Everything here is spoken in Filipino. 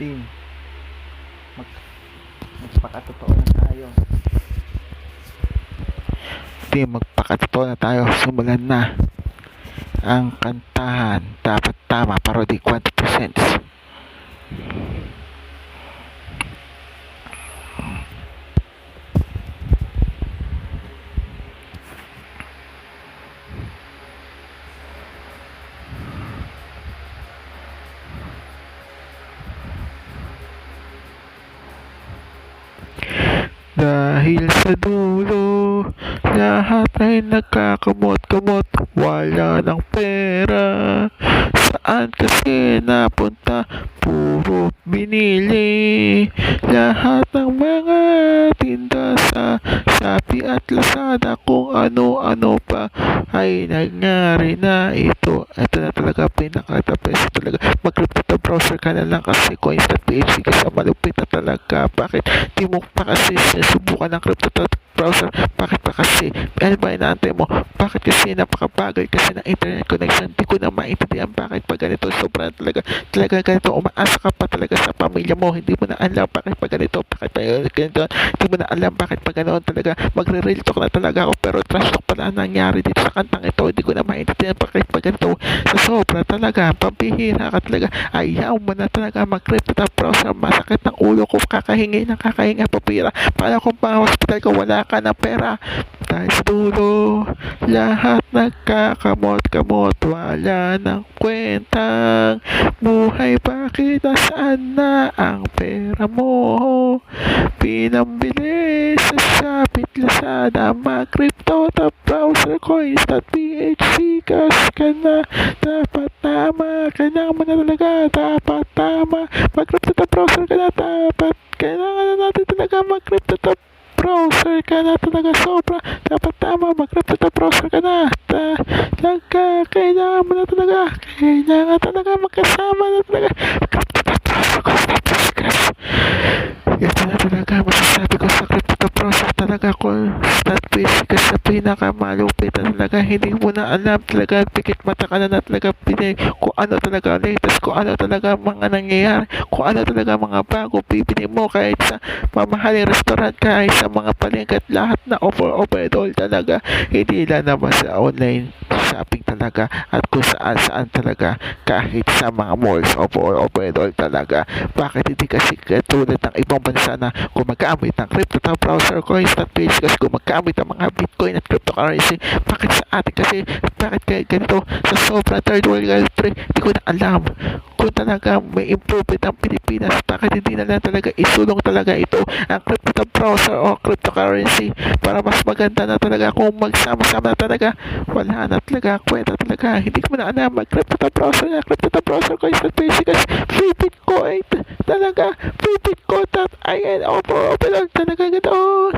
Team, mag magpakatotoo na tayo. Team, magpakatotoo na tayo. Simulan na ang kantahan. Dapat tama, parody Quantum %. Dahil sa dulo, lahat ay nagkakamot-kamot, wala ng pera. Saan kasi napunta? Puro binili. Lahat ng mga tinda sa Shopee at Lazada, kung ano-ano pa ay nangyari na ito. Ito na talaga pinaka-tapos talaga. Mag-crypto browser ka na lang kasi coins.ph kasi malupit na talaga. Bakit di mo pa kasi subukan ng crypto browser? Bakit pa kasi? Ano ba inaantay mo? Bakit kasi napakabagal kasi ng internet connection? Di ko na maintindihan bakit pa ganito. Sobrang talaga ganito. Umaasa ka pa talaga sa pamilya mo. Hindi mo na alam bakit pa ganito. Bakit pa ganito? Hindi mo na alam bakit pa ganoon talaga. Magre-real talk na talaga ako pero trash talk pala nangyari dito sa kantang ito. Hindi ko na maintindihan bakit pa ganito. Sa sobra talaga. Pambihira ka talaga. Ayaw mo na talaga mag-crypto browser. Masakit ng ulo ko. Kakahingi papira. Para kung pa-hospital ka wala ka ng pera. Dahil sa dulo, lahat nagkakamot-kamot, wala ng kwentang buhay. Bakit nasaan na ang pera mo? Pinambili sa Shopee at Lazada. Mag-crypto browser coins.ph. Sikas ka na, dapat tama. Kailangan mo na talaga, dapat tama. Mag-crypto browser ka na, dapat kailangan na natin talaga mag-crypto browser ka na talaga. Sobra dapat tama. Mag-crypto browser ka na talaga. Kailangan mo na talaga. Kailangan talaga magkasama na talaga. Crypto browser ko na talaga. Ito na talaga masasabi ko sa crypto browser talaga ko. Start kasi pinakamalupit na talaga. Hindi mo na alam talaga. Pikit mata ka na talaga. Pinay kung ano talaga latest. Kung ano talaga mga nangyayari. Kung ano talaga mga bago bibili mo kahit sa mamahaling restaurant, kahit sa mga palengke at lahat na overall talaga. Hindi lang naman sa online shopping talaga at kung saan talaga kahit sa mga malls overall talaga. Bakit hindi kasi katulad ng ibang bansa na gumagamit ng crypto browser coins.ph kasi gumagamit ng mga bitcoin at cryptocurrency? Bakit sa atin kasi? Bakit kaya ganito sa sobrang third world country? Hindi ko na alam kung talaga may improvement ang Pilipinas. Bakit hindi na lang talaga isulong talaga ito ang crypto browser o cryptocurrency para mas maganda na talaga kung magsama-sama na talaga. Wala na talaga kwenta talaga. Hindi ko na alam mag-crypto browser na crypto browser coins.ph kasi free bitcoin talaga. Free bitcoin.in overall talaga ganoon.